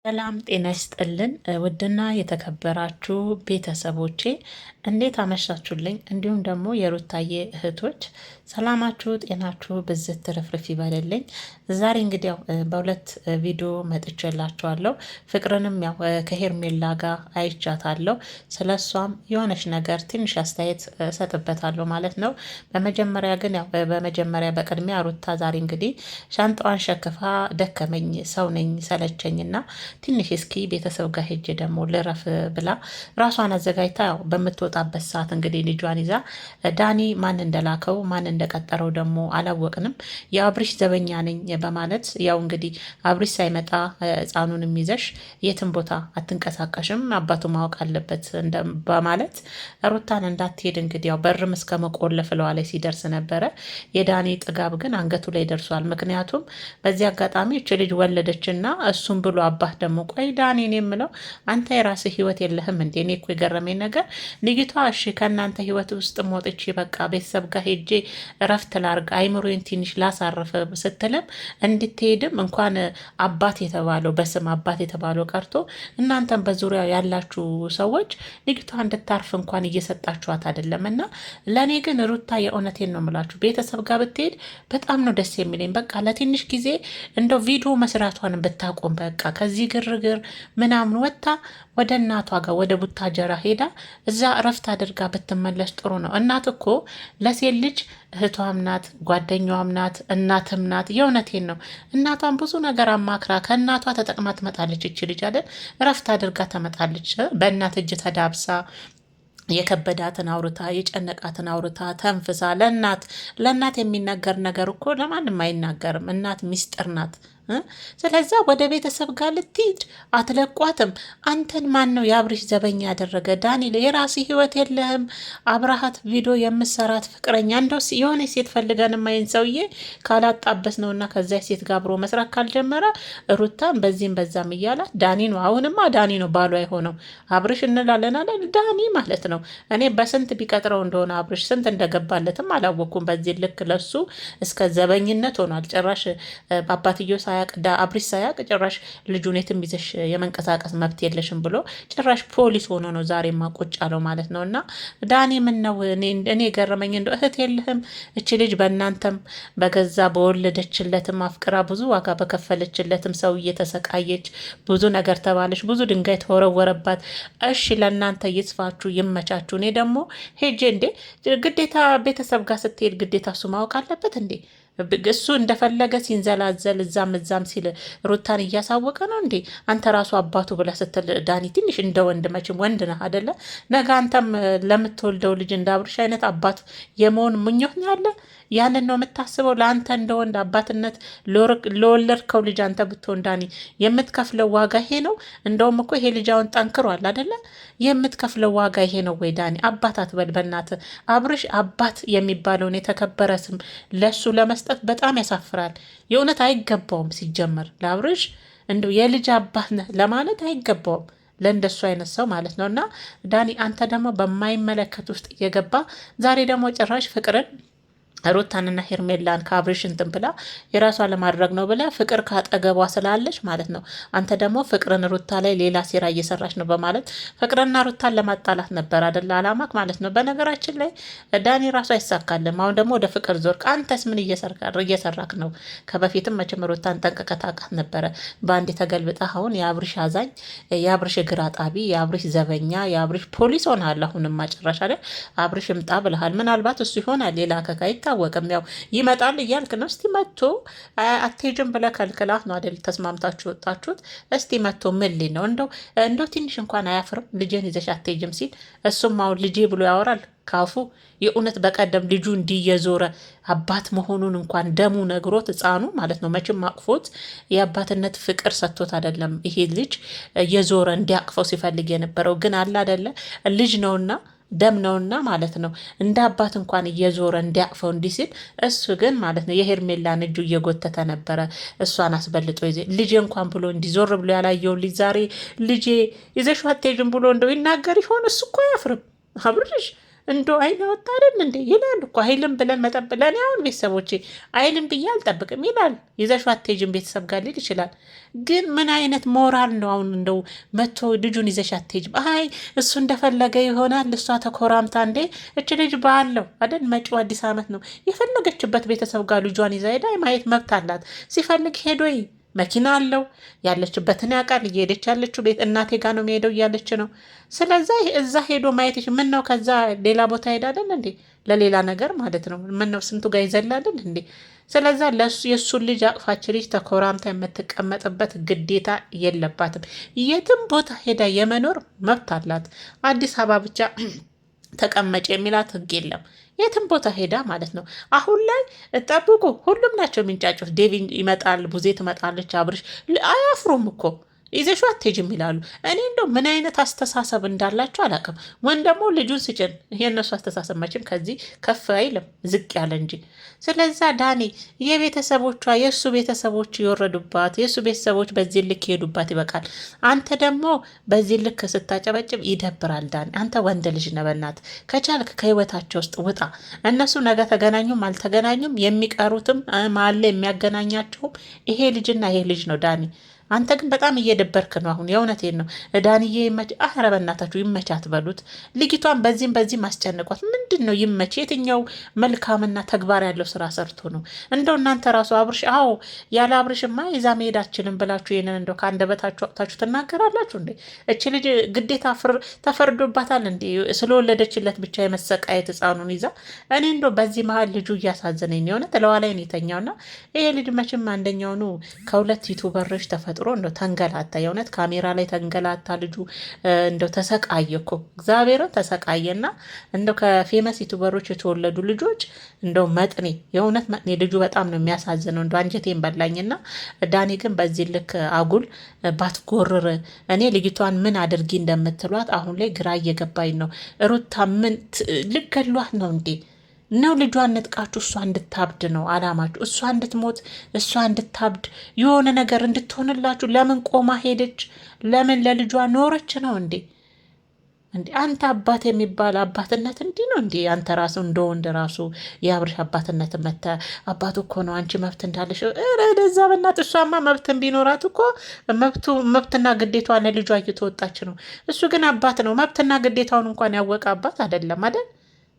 ሰላም ጤና ይስጥልን ውድና የተከበራችሁ ቤተሰቦቼ እንዴት አመሻችሁልኝ? እንዲሁም ደግሞ የሩታዬ እህቶች ሰላማችሁ ጤናችሁ ብዝት ትርፍርፍ ይበልልኝ። ዛሬ እንግዲህ ያው በሁለት ቪዲዮ መጥቼላችኋለሁ። ፍቅርንም ያው ከሄርሜላ ጋር አይቻታለሁ። ስለሷም የሆነች ነገር ትንሽ አስተያየት እሰጥበታለሁ ማለት ነው። በመጀመሪያ ግን ያው በቅድሚያ ሩታ ዛሬ እንግዲህ ሻንጣዋን ሸክፋ ደከመኝ ሰው ነኝ ሰለቸኝና ትንሽ እስኪ ቤተሰብ ጋር ሄጄ ደግሞ ልረፍ ብላ ራሷን አዘጋጅታ ያው በምትወጣበት ሰዓት እንግዲህ ልጇን ይዛ ዳኒ ማን እንደላከው ማን እንደቀጠረው ደግሞ አላወቅንም። የአብሪሽ ዘበኛ ነኝ በማለት ያው እንግዲህ አብሪሽ ሳይመጣ ሕፃኑንም ይዘሽ የትም ቦታ አትንቀሳቀሽም አባቱ ማወቅ አለበት በማለት ሩታን እንዳትሄድ እንግዲህ ያው በርም እስከ መቆለፍ ለዋ ላይ ሲደርስ ነበረ። የዳኒ ጥጋብ ግን አንገቱ ላይ ደርሷል። ምክንያቱም በዚህ አጋጣሚ እች ልጅ ወለደችና እሱም ብሎ አባት ደግሞ ቆይ ዳኒ እኔ የምለው አንተ የራስህ ህይወት የለህም እንዴ? እኔ እኮ የገረመኝ ነገር ልጅቷ እሺ ከእናንተ ህይወት ውስጥ ሞጥቼ በቃ ቤተሰብ ጋር ሄጄ እረፍት ላርግ አይምሮዬን ትንሽ ላሳርፍ ስትልም እንድትሄድም እንኳን አባት የተባለው በስም አባት የተባለው ቀርቶ እናንተም በዙሪያ ያላችሁ ሰዎች ልጅቷ እንድታርፍ እንኳን እየሰጣችኋት አይደለም። እና ለእኔ ግን ሩታ የእውነቴን ነው የምላችሁ ቤተሰብ ጋር ብትሄድ በጣም ነው ደስ የሚለኝ። በቃ ለትንሽ ጊዜ እንደው ቪዲዮ መስራቷን ብታቆም በቃ ከዚህ ግርግር ምናምን ወጥታ ወደ እናቷ ጋር ወደ ቡታጀራ ሄዳ እዛ እረፍት አድርጋ ብትመለስ ጥሩ ነው። እናት እኮ ለሴት ልጅ እህቷም ናት፣ ጓደኛዋም ናት፣ እናትም ናት። የእውነቴን ነው። እናቷን ብዙ ነገር አማክራ ከእናቷ ተጠቅማ ትመጣለች። እች ልጅ አይደል እረፍት አድርጋ ትመጣለች። በእናት እጅ ተዳብሳ የከበዳትን አውርታ የጨነቃትን አውርታ ተንፍሳ ለእናት የሚነገር ነገር እኮ ለማንም አይናገርም። እናት ሚስጥር ናት። ስለዛ ወደ ቤተሰብ ጋር ልትሄድ አትለቋትም። አንተን ማን ነው የአብሪሽ ዘበኛ ያደረገ? ዳንኤል የራስ ህይወት የለህም? አብረሃት ቪዲዮ የምሰራት ፍቅረኛ እንደው የሆነ ሴት ፈልገን ማይን ሰውዬ ካላጣበስ ነውና ከዛ ሴት ጋር አብሮ መስራት ካልጀመረ ሩታን በዚህም በዛም እያላት ዳኒ ነው። አሁንማ ዳኒ ነው ባሏ የሆነው። አብሪሽ እንላለን አለ ዳኒ ማለት ነው። እኔ በስንት ቢቀጥረው እንደሆነ አብሪሽ ስንት እንደገባለትም አላወኩም። በዚህ ልክ ለሱ እስከ ዘበኝነት ሆኗል። ጭራሽ አባትዮ አብሪሽ ሳያቅ ጭራሽ ልጁን የትም ይዘሽ የመንቀሳቀስ መብት የለሽም ብሎ ጭራሽ ፖሊስ ሆኖ ነው ዛሬ ማቆጭ አለው ማለት ነው። እና ዳኒ ምን ነው እኔ ገረመኝ። እንደ እህት የለህም? እች ልጅ በእናንተም በገዛ በወለደችለትም አፍቅራ ብዙ ዋጋ በከፈለችለትም ሰው እየተሰቃየች ብዙ ነገር ተባለች፣ ብዙ ድንጋይ ተወረወረባት። እሺ ለእናንተ ይስፋችሁ ይመቻችሁ። እኔ ደግሞ ሄጄ እንዴ ግዴታ ቤተሰብ ጋር ስትሄድ ግዴታ እሱ ማወቅ አለበት እንዴ? እሱ እንደፈለገ ሲንዘላዘል እዛም ሲል ሩታን እያሳወቀ ነው እንዴ? አንተ ራሱ አባቱ ብለህ ስትል ዳኒ ትንሽ እንደ ወንድ መቼም ወንድ ነህ አደለ? ነገ አንተም ለምትወልደው ልጅ እንደ አብርሽ አይነት አባት የመሆን ምኞት ነው ያለ። ያንን ነው የምታስበው? ለአንተ እንደ ወንድ አባትነት ለወለድከው ልጅ አንተ ብትሆን ዳኒ የምትከፍለው ዋጋ ይሄ ነው? እንደውም እኮ ይሄ ልጅ አሁን ጠንክሯል አደለ? የምትከፍለው ዋጋ ይሄ ነው ወይ ዳኒ? አባት አትበል በእናትህ። አብርሽ አባት የሚባለውን የተከበረ ስም ለሱ ለመስጠት በጣም ያሳፍራል። የእውነት አይገባውም። ሲጀመር ለአብርሽ እንደው የልጅ አባት ነህ ለማለት አይገባውም ለእንደሱ አይነት ሰው ማለት ነው። እና ዳኒ አንተ ደግሞ በማይመለከት ውስጥ እየገባ ዛሬ ደግሞ ጭራሽ ፍቅርን ሩታንና ሄርሜላን ከአብርሽ እንትን ብላ የራሷ ለማድረግ ነው ብላ ፍቅር ካጠገቧ ስላለች ማለት ነው። አንተ ደግሞ ፍቅርን ሩታ ላይ ሌላ ሴራ እየሰራች ነው በማለት ፍቅርና ሩታን ለማጣላት ነበር አደለ አላማክ ማለት ነው። በነገራችን ላይ ዳኒ ራሱ አይሳካልም። አሁን ደግሞ ወደ ፍቅር ዞርክ። አንተስ ምን እየሰራክ ነው? ከበፊትም መቼም ሩታን ጠንቅቀህ ታውቃት ነበረ። በአንድ የተገልብጣ አሁን የአብርሽ አዛኝ፣ የአብርሽ እግር አጣቢ፣ የአብርሽ ዘበኛ፣ የአብርሽ ፖሊስ ሆነሃል። አሁንም ማጨረሻ ላይ አብርሽ እምጣ ብለሃል። ምናልባት እሱ ይሆናል ሌላ ከካይ አይታወቅም። ያው ይመጣል እያልክ ነው። እስቲ መጥቶ አትሄጂም ብለህ ከልክላት ነው አይደል? ተስማምታችሁ ወጣችሁት። እስቲ መጥቶ ምን ሊል ነው? እንደው ትንሽ እንኳን አያፍርም? ልጄን ይዘሽ አትሄጂም ሲል እሱም አሁን ልጄ ብሎ ያወራል ካፉ። የእውነት በቀደም ልጁ እንዲየዞረ አባት መሆኑን እንኳን ደሙ ነግሮት ሕፃኑ ማለት ነው መቼም አቅፎት የአባትነት ፍቅር ሰጥቶት አይደለም ይሄ ልጅ የዞረ እንዲያቅፈው ሲፈልግ የነበረው ግን አለ አይደለ ልጅ ነውና ደም ነውና ማለት ነው እንደ አባት እንኳን እየዞረ እንዲያቅፈው እንዲህ ሲል እሱ ግን ማለት ነው የሄርሜላን እጁ እየጎተተ ነበረ እሷን አስበልጦ ልጄ እንኳን ብሎ እንዲዞር ብሎ ያላየው ልጅ ዛሬ ልጄ ይዘሽው አትሄጂም ብሎ እንደው ይናገር ይሆን? እሱ እኮ አያፍርም አብርሽ እንዶ አይን ወጣ አይደል እንዴ ይላል እኮ። አይልም ብለን መጠበቅ ለእኔ አሁን ቤተሰቦቼ አይልም ብዬ አልጠብቅም ይላል። ይዘሽው አትሄጂም ቤተሰብ ጋር ሊል ይችላል። ግን ምን አይነት ሞራል ነው አሁን እንደው መጥቶ ልጁን ይዘሽ አትሄጂም? አይ እሱ እንደፈለገ ይሆናል እሷ ተኮራምታ እንዴ። እች ልጅ ባለው አይደል መጪው አዲስ ዓመት ነው የፈለገችበት ቤተሰብ ጋር ልጇን ይዛ ሄዳ ማየት መብት አላት። ሲፈልግ ሄዶ መኪና አለው ያለችበትን ያውቃል። እየሄደች ያለችው ቤት እናቴ ጋር ነው የሚሄደው እያለች ነው። ስለዛ እዛ ሄዶ ማየት ምን ነው ከዛ ሌላ ቦታ ሄዳለን እንዴ ለሌላ ነገር ማለት ነው። ምን ነው ስንቱ ጋር ይዘላለን እንዴ። ስለዛ ለሱ የእሱን ልጅ አቅፋች ልጅ ተኮራምታ የምትቀመጥበት ግዴታ የለባትም። የትም ቦታ ሄዳ የመኖር መብት አላት። አዲስ አበባ ብቻ ተቀመጭ የሚላት ህግ የለም። የትም ቦታ ሄዳ ማለት ነው። አሁን ላይ ጠብቁ፣ ሁሉም ናቸው የሚንጫጩት። ዴቪ ይመጣል፣ ቡዜ ትመጣለች፣ አብርሽ አያፍሩም እኮ ይዘሽው አትሄጂም ይላሉ። እኔ እንደው ምን አይነት አስተሳሰብ እንዳላቸው አላውቅም። ወይም ደግሞ ልጁን ስጭን። የእነሱ አስተሳሰብ መቼም ከዚህ ከፍ አይልም ዝቅ ያለ እንጂ። ስለዛ ዳኒ የቤተሰቦቿ የእሱ ቤተሰቦች የወረዱባት የእሱ ቤተሰቦች በዚህ ልክ ይሄዱባት ይበቃል። አንተ ደግሞ በዚህ ልክ ስታጨበጭብ ይደብራል። ዳኒ አንተ ወንድ ልጅ ነህ። በእናትህ ከቻልክ ከህይወታቸው ውስጥ ውጣ። እነሱ ነገ ተገናኙም አልተገናኙም የሚቀሩትም ማለ የሚያገናኛቸውም ይሄ ልጅና ይሄ ልጅ ነው ዳኒ። አንተ ግን በጣም እየደበርክ ነው። አሁን የእውነቴን ነው ዳንዬ። ኧረ በእናታችሁ ይመቻት በሉት። ልጅቷን በዚህም በዚህም አስጨንቋት። ምንድን ነው ይመች? የትኛው መልካምና ተግባር ያለው ስራ ሰርቶ ነው? እንደው እናንተ ራሱ አብርሽ፣ አዎ ያለ አብርሽማ ይዛ መሄድ አችልም ብላችሁ ይህንን እንደው ከአንደበታችሁ አውጥታችሁ ትናገራላችሁ እንዴ? እች ልጅ ግዴታ ተፈርዶባታል እንዴ? ስለወለደችለት ብቻ የመሰቃየት ህፃኑን ይዛ። እኔ እንደው በዚህ መሀል ልጁ እያሳዘነኝ የሆነ ተለዋላይ ነው የተኛውና ይሄ ልጅ መቼም አንደኛውኑ ከሁለት ዩቱበሮች ተፈ ጥሮ እንደው ተንገላታ። የእውነት ካሜራ ላይ ተንገላታ ልጁ። እንደው ተሰቃየ እኮ እግዚአብሔርን ተሰቃየና እንደው ከፌመስ ዩቱበሮች የተወለዱ ልጆች እንደው መጥኔ የእውነት መጥኔ ልጁ በጣም ነው የሚያሳዝነው። እንደው አንጀቴን በላኝና ዳኒ ግን በዚህ ልክ አጉል ባትጎርር። እኔ ልጅቷን ምን አድርጊ እንደምትሏት አሁን ላይ ግራ እየገባኝ ነው። ሩታ ምን ልገሏት ነው እንዴ? ነው ልጇን ነጥቃችሁ እሷ እንድታብድ ነው አላማችሁ? እሷ እንድትሞት እሷ እንድታብድ የሆነ ነገር እንድትሆንላችሁ? ለምን ቆማ ሄደች? ለምን ለልጇ ኖረች ነው እንዴ? እንዴ አንተ አባት የሚባል አባትነት እንዲህ ነው እንዴ? አንተ ራሱ እንደ ወንድ ራሱ የአብርሽ አባትነት መተ አባቱ እኮ ነው አንቺ መብት እንዳለሽ ረደዛ በናት። እሷማ መብትን ቢኖራት እኮ መብትና ግዴቷ ለልጇ እየተወጣች ነው። እሱ ግን አባት ነው። መብትና ግዴታውን እንኳን ያወቀ አባት አይደለም አይደል?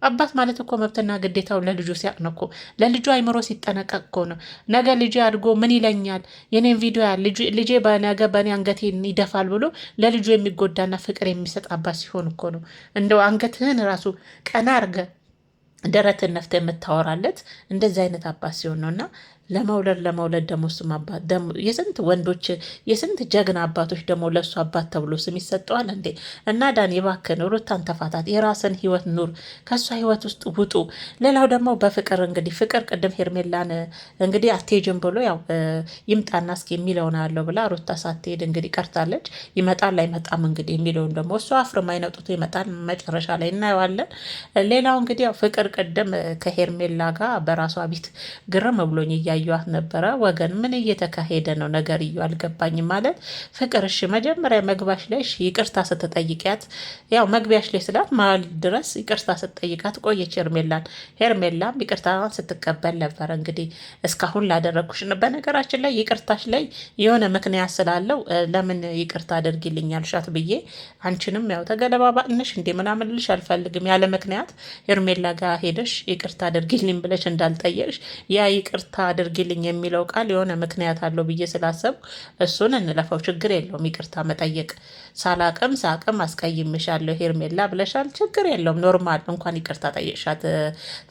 አባት ማለት እኮ መብትና ግዴታው ለልጁ ሲያቅ ነው እኮ። ለልጁ አይምሮ ሲጠነቀቅ እኮ ነው። ነገ ልጄ አድጎ ምን ይለኛል የኔን ቪዲዮ ልጄ በነገ በእኔ አንገቴን ይደፋል ብሎ ለልጁ የሚጎዳና ፍቅር የሚሰጥ አባት ሲሆን እኮ ነው። እንደው አንገትህን ራሱ ቀና አርገ ደረትን ነፍተ የምታወራለት እንደዚህ አይነት አባት ሲሆን ነው። እና ለመውለድ ደግሞ እሱም አባት ደግሞ የስንት ወንዶች የስንት ጀግና አባቶች ደግሞ ለእሱ አባት ተብሎ ስም ይሰጠዋል እንዴ? እና ዳኒ እባክህን ሩታን ተፋታት፣ የራስን ህይወት ኑር፣ ከእሷ ህይወት ውስጥ ውጡ። ሌላው ደግሞ በፍቅር እንግዲህ ፍቅር ቅድም ሄርሜላን እንግዲህ አትሄጂም ብሎ ያው ይምጣና እስኪ የሚለውን አለው ብላ ሩታ ሳትሄድ እንግዲህ ቀርታለች። ይመጣል አይመጣም እንግዲህ የሚለውን ደግሞ እሱ አፍርም አይነጡት ይመጣል፣ መጨረሻ ላይ እናየዋለን። ሌላው እንግዲህ ያው ፍቅር ቅድም ከሄርሜላ ጋር በራሷ ቤት ግርም ብሎኝ እያዩት ነበረ። ወገን ምን እየተካሄደ ነው? ነገርዩ አልገባኝም። ማለት ፍቅር እሺ መጀመሪያ መግባሽ ላይ ይቅርታ ስትጠይቂያት ያው መግቢያሽ ላይ ስላት መሀል ድረስ ይቅርታ ስትጠይቃት ቆየች ሄርሜላም ይቅርታን ስትቀበል ነበረ። እንግዲህ እስካሁን ላደረግኩሽ በነገራችን ላይ ይቅርታሽ ላይ የሆነ ምክንያት ስላለው ለምን ይቅርታ አድርጊልኝ አልሻት ብዬ አንቺንም ያው ተገለባባጥንሽ እንዴ ምናምን ልሽ አልፈልግም። ያለ ምክንያት ሄርሜላ ጋር ሄደሽ ይቅርታ አድርጊልኝ ብለሽ እንዳልጠየቅሽ ያ ይቅርታ አድርጊልኝ የሚለው ቃል የሆነ ምክንያት አለው ብዬ ስላሰብኩ እሱን እንለፈው፣ ችግር የለውም። ይቅርታ መጠየቅ ሳላቅም ሳቅም አስቀይምሻለሁ ሄርሜላ ብለሻል፣ ችግር የለውም ኖርማል። እንኳን ይቅርታ ጠየቅሻት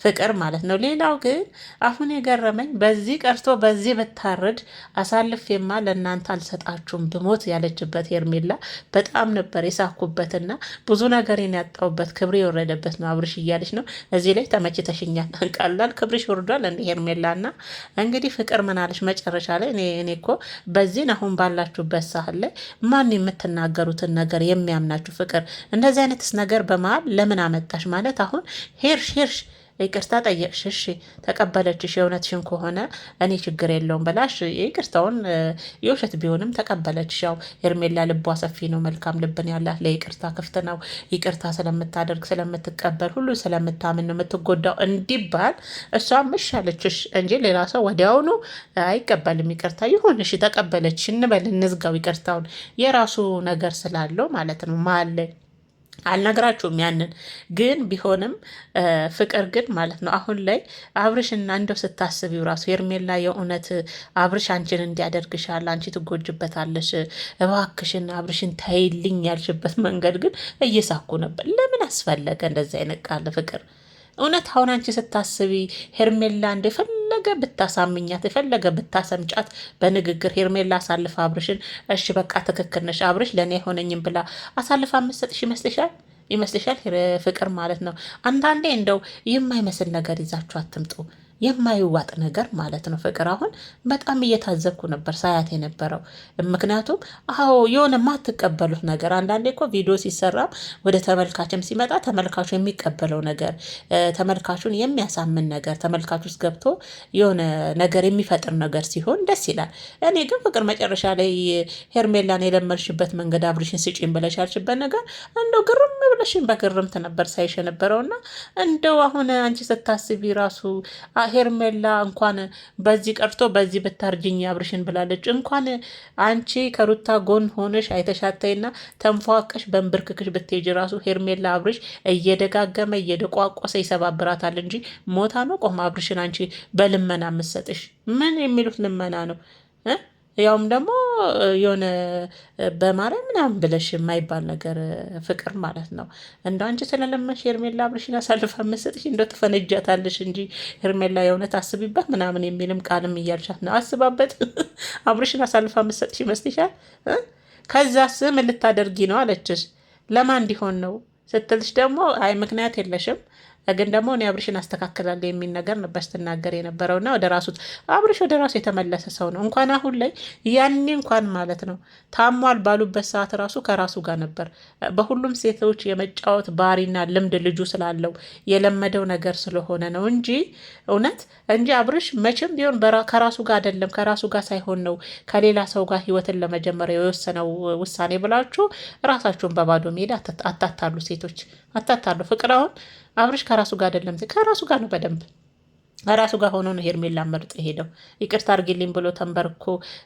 ፍቅር ማለት ነው። ሌላው ግን አሁን የገረመኝ በዚህ ቀርቶ በዚህ ብታርድ አሳልፌማ ለእናንተ አልሰጣችሁም ብሞት ያለችበት ሄርሜላ በጣም ነበር የሳኩበትና ብዙ ነገሬን ያጣውበት ክብሬ የወረደበት ነው አብርሽ እያለች ነው። እዚህ ላይ ተመችተሽኛል። ቀላል ክብርሽ ወርዷል እንደ ሄርሜላና እንግዲህ ፍቅር ምናለች መጨረሻ ላይ እኔ እኮ በዚህን አሁን ባላችሁበት ሳህል ላይ ማን የምትናገሩትን ነገር የሚያምናችሁ ፍቅር እንደዚህ አይነትስ ነገር በመሀል ለምን አመጣሽ? ማለት አሁን ሄርሽ ይቅርታ ጠየቅሽ፣ እሺ ተቀበለችሽ። የእውነትሽን ከሆነ እኔ ችግር የለውም ብላሽ ይቅርታውን የውሸት ቢሆንም ተቀበለችሽ። ያው ሄርሜላ ልቧ ሰፊ ነው፣ መልካም ልብን ያላት ለይቅርታ ክፍት ነው። ይቅርታ ስለምታደርግ ስለምትቀበል ሁሉ ስለምታምን ነው የምትጎዳው እንዲባል እሷም እሺ አለችሽ እንጂ ሌላ ሰው ወዲያውኑ አይቀበልም። ይቅርታ ይሁን እሺ ተቀበለች እንበል፣ እንዝጋው ይቅርታውን። የራሱ ነገር ስላለው ማለት ነው መሀል ላይ አልነግራችሁም ያንን ግን ቢሆንም ፍቅር ግን ማለት ነው አሁን ላይ አብርሽና እንደው ስታስቢው ራሱ ሄርሜላ የእውነት አብርሽ አንቺን እንዲያደርግሻል፣ አንቺ ትጎጅበታለሽ፣ እባክሽን አብርሽን ታይልኝ ያልሽበት መንገድ ግን እየሳኩ ነበር። ለምን አስፈለገ እንደዚህ አይነት ቃል ፍቅር? እውነት አሁን አንቺ ስታስቢ ሄርሜላ የፈለገ ብታሳምኛት የፈለገ ብታሰምጫት በንግግር ሄርሜላ አሳልፋ አብርሽን እሺ በቃ ትክክል ነሽ አብርሽ ለእኔ አይሆነኝም ብላ አሳልፋ የምትሰጥሽ ይመስልሻል? ፍቅር ማለት ነው። አንዳንዴ እንደው የማይመስል ነገር ይዛችሁ አትምጡ። የማይዋጥ ነገር ማለት ነው። ፍቅር አሁን በጣም እየታዘብኩ ነበር ሳያት የነበረው። ምክንያቱም አዎ የሆነ የማትቀበሉት ነገር አንዳንዴ እኮ ቪዲዮ ሲሰራም ወደ ተመልካችም ሲመጣ ተመልካቹ የሚቀበለው ነገር ተመልካቹን የሚያሳምን ነገር ተመልካቹ ውስጥ ገብቶ የሆነ ነገር የሚፈጥር ነገር ሲሆን ደስ ይላል። እኔ ግን ፍቅር መጨረሻ ላይ ሄርሜላን የለመድሽበት መንገድ አብርሽን ስጪን ብለሽ ያልሽበት ነገር እንደው ግርም ብለሽን በግርምት ነበር ሳይሽ ነበረውና እንደው አሁን አንቺ ስታስቢ ራሱ ሄርሜላ እንኳን በዚህ ቀርቶ በዚህ ብታርጅኝ አብርሽን ብላለች። እንኳን አንቺ ከሩታ ጎን ሆነሽ አይተሻታይና ተንፏቀሽ በንብርክክሽ ብትሄጅ ራሱ ሄርሜላ አብርሽ እየደጋገመ እየደቋቆሰ ይሰባብራታል እንጂ ሞታ ነው ቆማ አብርሽን አንቺ በልመና የምትሰጥሽ። ምን የሚሉት ልመና ነው? ያውም ደግሞ የሆነ በማርያም ምናምን ብለሽ የማይባል ነገር ፍቅር ማለት ነው። እንደ አንቺ ስለለመንሽ ሄርሜላ አብርሽን አሳልፋ መሰጥሽ እንደ ትፈነጃታለሽ እንጂ ሄርሜላ የእውነት አስቢበት ምናምን የሚልም ቃልም እያልሻት ነው። አስባበት አብርሽን አሳልፋ መሰጥሽ ይመስልሻል? ከዛስ ምን ልታደርጊ ነው አለችሽ። ለማን እንዲሆን ነው ስትልሽ ደግሞ አይ ምክንያት የለሽም ግን ደግሞ እኔ አብርሽን አስተካክላለሁ የሚል ነገር ነበር ስትናገር የነበረውና ወደ ራሱ አብርሽ ወደ ራሱ የተመለሰ ሰው ነው። እንኳን አሁን ላይ ያኔ እንኳን ማለት ነው ታሟል ባሉበት ሰዓት ራሱ ከራሱ ጋር ነበር። በሁሉም ሴቶች የመጫወት ባህሪና ልምድ ልጁ ስላለው የለመደው ነገር ስለሆነ ነው እንጂ እውነት እንጂ አብርሽ መቼም ቢሆን ከራሱ ጋር አይደለም ከራሱ ጋር ሳይሆን ነው ከሌላ ሰው ጋር ህይወትን ለመጀመር የወሰነው ውሳኔ ብላችሁ ራሳችሁን በባዶ ሜዳ አታታሉ። ሴቶች አታታሉ። ፍቅር አሁን አብርሽ ከራሱ ጋር አይደለም ከራሱ ጋር ነው በደንብ ራሱ ጋር ሆኖ ነው ሄርሜላ መርጦ ሄደው ይቅርታ አድርጊልኝ ብሎ ተንበርኮ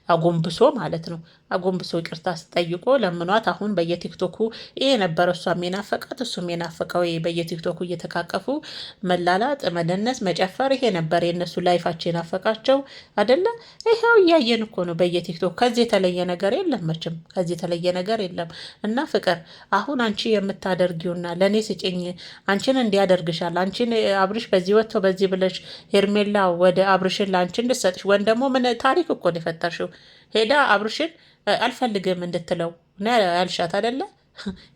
አጎንብሶ ማለት ነው አጎንብሶ ይቅርታ ስጠይቆ ለምኗት። አሁን በየቲክቶኩ ይሄ ነበረ እሷም የናፈቃት እሱም የናፈቀው በየቲክቶኩ እየተካቀፉ መላላጥ፣ መደነስ፣ መጨፈር ይሄ ነበር የእነሱ ላይፋቸው የናፈቃቸው አይደለ? ይኸው እያየን እኮ ነው በየቲክቶክ። ከዚህ የተለየ ነገር የለም መቼም ከዚህ የተለየ ነገር የለም። እና ፍቅር አሁን አንቺ የምታደርጊውና ለእኔ ስጭኝ አንቺን እንዲያደርግሻል አንቺን አብርሽ በዚህ ወጥቶ በዚህ ብለሽ ሄርሜላ ወደ አብርሽን ላንቺ እንድትሰጥሽ ወይም ደግሞ ምን ታሪክ እኮ ነው የፈጠርሽው። ሄዳ አብርሽን አልፈልግም እንድትለው ያልሻት አይደለ?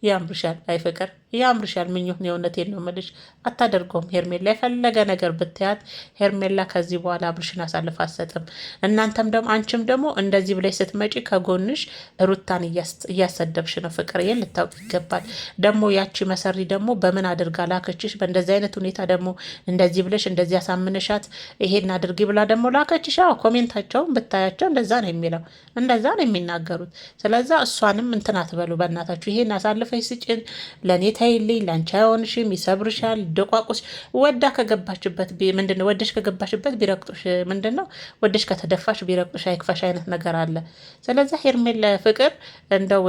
ያምርሻል። አይ ፍቅር ያምርሻል። ምኞት ነው የእውነቴን ነው የምልሽ። አታደርገውም ሄርሜላ። የፈለገ ነገር ብትያት ሄርሜላ ከዚህ በኋላ አብርሽን አሳልፍ አትሰጥም። እናንተም ደግሞ አንቺም ደግሞ እንደዚህ ብለሽ ስትመጪ ከጎንሽ ሩታን እያሰደብሽ ነው። ፍቅር ይሄን ልታውቅ ይገባል። ደግሞ ያቺ መሰሪ ደግሞ በምን አድርጋ ላከችሽ? በእንደዚህ አይነት ሁኔታ ደግሞ እንደዚህ ብለሽ እንደዚህ ያሳምንሻት ይሄን አድርጊ ብላ ደግሞ ላከችሽ። ኮሜንታቸውን ብታያቸው እንደዛ ነው የሚለው እንደዛ ነው የሚናገሩት። ስለዛ እሷንም እንትን አትበሉ በእናታችሁ። ይሄን አሳልፈሽ ስጭን ለእኔ ተይልኝ ላንቺ አይሆንሽም፣ ይሰብርሻል፣ ደቋቁስ ወዳ ከገባችበት ምንድነው ወደሽ ከገባሽበት ቢረቅጡሽ ምንድነው ወደሽ ከተደፋሽ ቢረቅጡሽ አይክፋሽ አይነት ነገር አለ። ስለዚህ ሄርሜላ ፍቅር እንደው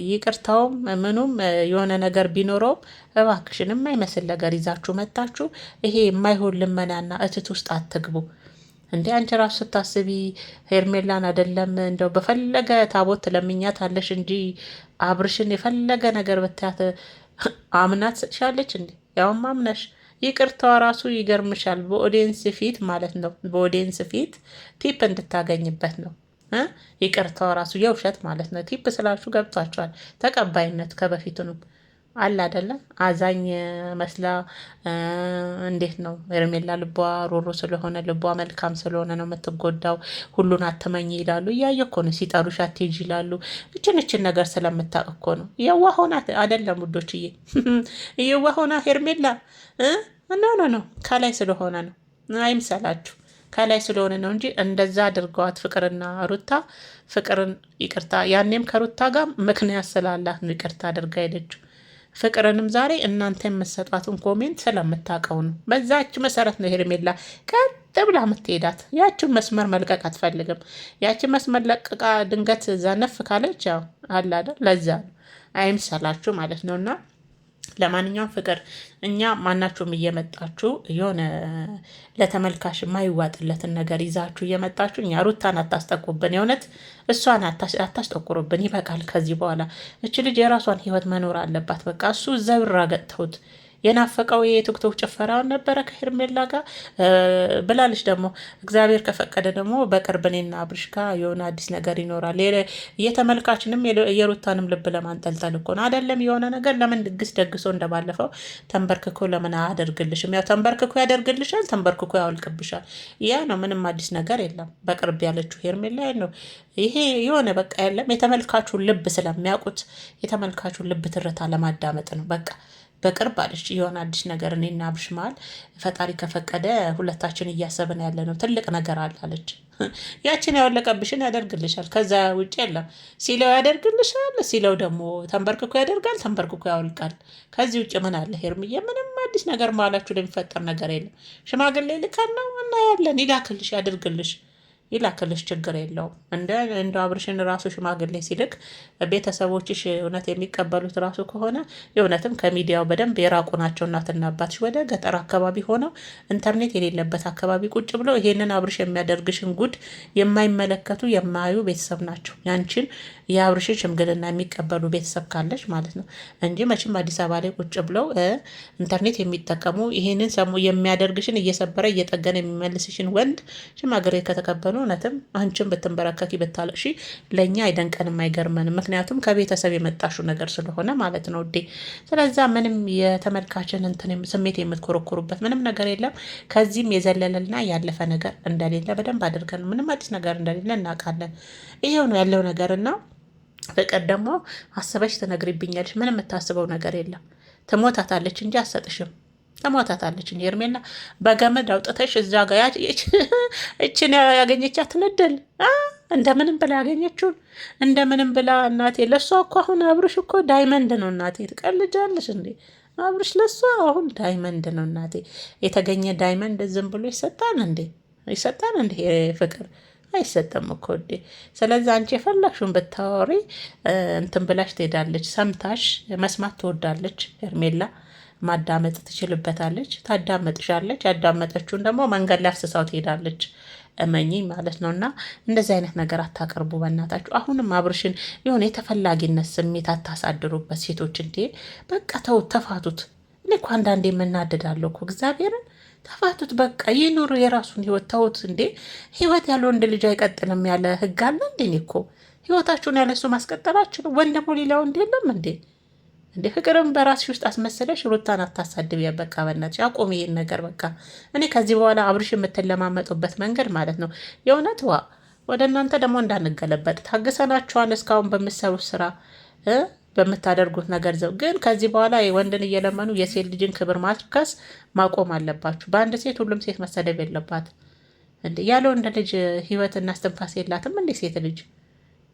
ይቅርታውም ምኑም የሆነ ነገር ቢኖረውም እባክሽን የማይመስል ነገር ይዛችሁ መጣችሁ። ይሄ የማይሆን ልመናና እትት ውስጥ አትግቡ። እንዴ አንቺ ራሱ ስታስቢ ሄርሜላን አይደለም እንደው በፈለገ ታቦት ለምኛት አለሽ እንጂ አብርሽን የፈለገ ነገር ብታያት አምናት ሰጥሻለች እንዴ? ያውም አምነሽ ይቅርታዋ ራሱ ይገርምሻል። በኦዲየንስ ፊት ማለት ነው በኦዲየንስ ፊት ቲፕ እንድታገኝበት ነው ይቅርታዋ ራሱ የውሸት ማለት ነው። ቲፕ ስላችሁ ገብቷቸዋል። ተቀባይነት ከበፊቱ ነው አለ አይደለ አዛኝ መስላ እንዴት ነው ሄርሜላ ልቧ ሮሮ ስለሆነ ልቧ መልካም ስለሆነ ነው የምትጎዳው። ሁሉን አትመኝ ይላሉ። እያየ እኮ ነው ሲጠሩሽ አትሄጂ ይላሉ። እችን ነገር ስለምታውቅ እኮ ነው። የዋህ ሆና አይደለም ውዶችዬ፣ የዋህ ሆና ሄርሜላ ኖ ከላይ ስለሆነ ነው። አይምሰላችሁ ከላይ ስለሆነ ነው እንጂ እንደዛ አድርገዋት ፍቅርና ሩታ ፍቅርን ይቅርታ፣ ያኔም ከሩታ ጋር ምክንያት ስላላት ነው ይቅርታ አድርጋ ሄደችው። ፍቅርንም ዛሬ እናንተ የምትሰጧትን ኮሜንት ስለምታውቀው ነው። በዛች መሰረት ነው ሄርሜላ ቀጥ ብላ የምትሄዳት። ያችን መስመር መልቀቅ አትፈልግም። ያችን መስመር ለቅቃ ድንገት ዘነፍ ካለች ያው አለ አይደል፣ ለዛ ነው አይምሰላችሁ ማለት ነው። እና ለማንኛውም ፍቅር እኛ ማናችሁም እየመጣችሁ የሆነ ለተመልካች የማይዋጥለትን ነገር ይዛችሁ እየመጣችሁ እኛ ሩታን አታስጠቁብን። የእውነት እሷን አታስጠቁሩብን። ይበቃል። ከዚህ በኋላ እች ልጅ የራሷን ህይወት መኖር አለባት። በቃ እሱ ዘብራ ገጥተውት የናፈቀው የቲክቶክ ጭፈራውን ነበረ ከሄርሜላ ጋር ብላለች። ደግሞ እግዚአብሔር ከፈቀደ ደግሞ በቅርብ እኔና አብርሽ ጋር የሆነ አዲስ ነገር ይኖራል። የተመልካችንም የሩታንም ልብ ለማንጠልጠል እኮ ነው አይደለም። የሆነ ነገር ለምን ድግስ ደግሶ እንደባለፈው ተንበርክኮ ለምን አያደርግልሽም? ያው ተንበርክኮ ያደርግልሻል፣ ተንበርክኮ ያወልቅብሻል። ያ ነው፣ ምንም አዲስ ነገር የለም። በቅርብ ያለችው ሄርሜላ ነው። ይሄ የሆነ በቃ የለም። የተመልካቹን ልብ ስለሚያውቁት የተመልካቹን ልብ ትርታ ለማዳመጥ ነው በቃ በቅርብ አለች የሆነ አዲስ ነገር እኔና አብርሽ መሀል ፈጣሪ ከፈቀደ ሁለታችን እያሰብን ያለ ነው ትልቅ ነገር አላለች። ያችን ያወለቀብሽን ያደርግልሻል። ከዛ ውጭ የለም። ሲለው ያደርግልሻል፣ ሲለው ደግሞ ተንበርክኮ ያደርጋል፣ ተንበርክኮ ያወልቃል። ከዚህ ውጭ ምን አለ ሄርምዬ? ምንም አዲስ ነገር መሀላችሁ ለሚፈጠር ነገር የለም። ሽማግሌ ልካን ነው እና ያለን ይላክልሽ፣ ያደርግልሽ ይላክልሽ ችግር የለውም። እንደ አብርሽን ራሱ ሽማግሌ ሲልክ ቤተሰቦችሽ እውነት የሚቀበሉት ራሱ ከሆነ የእውነትም ከሚዲያው በደንብ የራቁ ናቸው። እናትና አባትሽ ወደ ገጠር አካባቢ ሆነው ኢንተርኔት የሌለበት አካባቢ ቁጭ ብለው ይሄንን አብርሽ የሚያደርግሽን ጉድ የማይመለከቱ የማያዩ ቤተሰብ ናቸው። ያንቺን የአብርሽን ሽምግልና የሚቀበሉ ቤተሰብ ካለች ማለት ነው እንጂ መቼም አዲስ አበባ ላይ ቁጭ ብለው ኢንተርኔት የሚጠቀሙ ይሄንን ሰሙ የሚያደርግሽን እየሰበረ እየጠገነ የሚመልስሽን ወንድ ሽማግሌ ከተቀበሉ እውነትም አንቺን ብትንበረከኪ ብታለቅሺ ለእኛ አይደንቀንም አይገርመንም። ምክንያቱም ከቤተሰብ የመጣሹ ነገር ስለሆነ ማለት ነው ውዴ። ስለዛ ምንም የተመልካችን ስሜት የምትኮረኮሩበት ምንም ነገር የለም። ከዚህም የዘለለና ያለፈ ነገር እንደሌለ በደንብ አድርገን ምንም አዲስ ነገር እንደሌለ እናውቃለን። ይሄው ነው ያለው ነገርና ፍቅር ደግሞ አስበሽ ትነግሪብኛለሽ። ምንም የምታስበው ነገር የለም። ትሞታታለች እንጂ አትሰጥሽም። ተሞታታለች እንጂ ሄርሜላ በገመድ አውጥተሽ እዛ ጋ እችን ያገኘቻት ንድል እንደምንም ብላ ያገኘችውን እንደምንም ብላ እናቴ ለእሷ እኮ አሁን አብርሽ እኮ ዳይመንድ ነው እናቴ። ትቀልጃለሽ እንዴ? አብርሽ ለእሷ አሁን ዳይመንድ ነው እናቴ። የተገኘ ዳይመንድ ዝም ብሎ ይሰጣል እንዴ? ይሰጣል እንዴ? ፍቅር አይሰጥም እኮ እንዴ። ስለዚህ አንቺ የፈለግሽውን ብታወሪ እንትን ብላሽ ትሄዳለች። ሰምታሽ መስማት ትወዳለች ሄርሜላ። ማዳመጥ ትችልበታለች፣ ታዳመጥሻለች። ያዳመጠችውን ደግሞ መንገድ ላይ አፍስሳው ትሄዳለች። እመኚኝ ማለት ነው። እና እንደዚህ አይነት ነገር አታቀርቡ በእናታችሁ። አሁንም አብርሽን የሆነ የተፈላጊነት ስሜት አታሳድሩበት ሴቶች። እንዴ በቃ ተውት፣ ተፋቱት። እኔ እኮ አንዳንዴ የምናደዳለሁ እኮ እግዚአብሔርን። ተፋቱት በቃ ይኑር የራሱን ህይወት። ተውት እንዴ። ህይወት ያለ ወንድ ልጅ አይቀጥልም ያለ ህግ አለ እንዴ? እኔ እኮ ህይወታችሁን ያለሱ ማስቀጠላችሁ ወንድ ደግሞ ሌላ ወንድ የለም እንዴ? እንደ ፍቅርም በራስሽ ውስጥ አስመሰለሽ ሩታን አታሳድብ። በቃ በእናትሽ አቆም ይሄን ነገር በቃ። እኔ ከዚህ በኋላ አብርሽ የምትለማመጡበት መንገድ ማለት ነው የእውነት ወደ እናንተ ደግሞ እንዳንገለበጥ ታግሰናችኋል። እስካሁን በምትሰሩት ስራ በምታደርጉት ነገር ዘው ግን ከዚህ በኋላ ወንድን እየለመኑ የሴት ልጅን ክብር ማርከስ ማቆም አለባችሁ። በአንድ ሴት ሁሉም ሴት መሰደብ የለባት እንዴ። ያለ ወንድ ልጅ ህይወትና እስትንፋስ የላትም እንዴ ሴት ልጅ?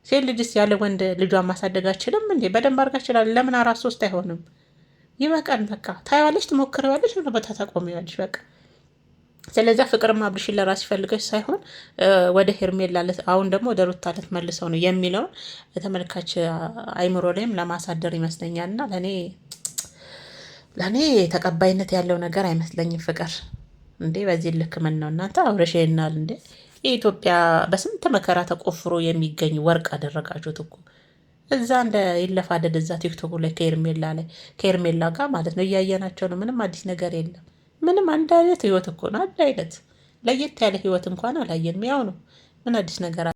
ሴት ልጅስ ያለ ወንድ ልጇን ማሳደግ አችልም እንዴ? በደንብ አድርጋ ይችላል። ለምን 4-3 አይሆንም? ይበቃል በቃ። ታይዋለሽ፣ ትሞክሪዋለሽ፣ ወደ ቦታ ታቆሚዋለሽ በቃ። ስለዚያ ፍቅርም አብርሽን ለራስ ይፈልገች ሳይሆን ወደ ሄርሜላ አሁን ደግሞ ወደ ሩታ ልትመልሰው ነው የሚለውን ተመልካች አይምሮ ላይም ለማሳደር ይመስለኛል። እና ለእኔ ተቀባይነት ያለው ነገር አይመስለኝም ፍቅር። እንዴ በዚህ ልክ ምን ነው እናንተ? አብርሽ ይናል እንዴ? የኢትዮጵያ በስንት መከራ ተቆፍሮ የሚገኝ ወርቅ አደረጋችሁት እኮ። እዛ እንደ ይለፋደድ እዛ ቲክቶክ ላይ ከሄርሜላ ጋር ማለት ነው እያየናቸው ነው። ምንም አዲስ ነገር የለም። ምንም አንድ አይነት ህይወት እኮ ነው። አንድ አይነት ለየት ያለ ህይወት እንኳን አላየንም። ያው ነው። ምን አዲስ ነገር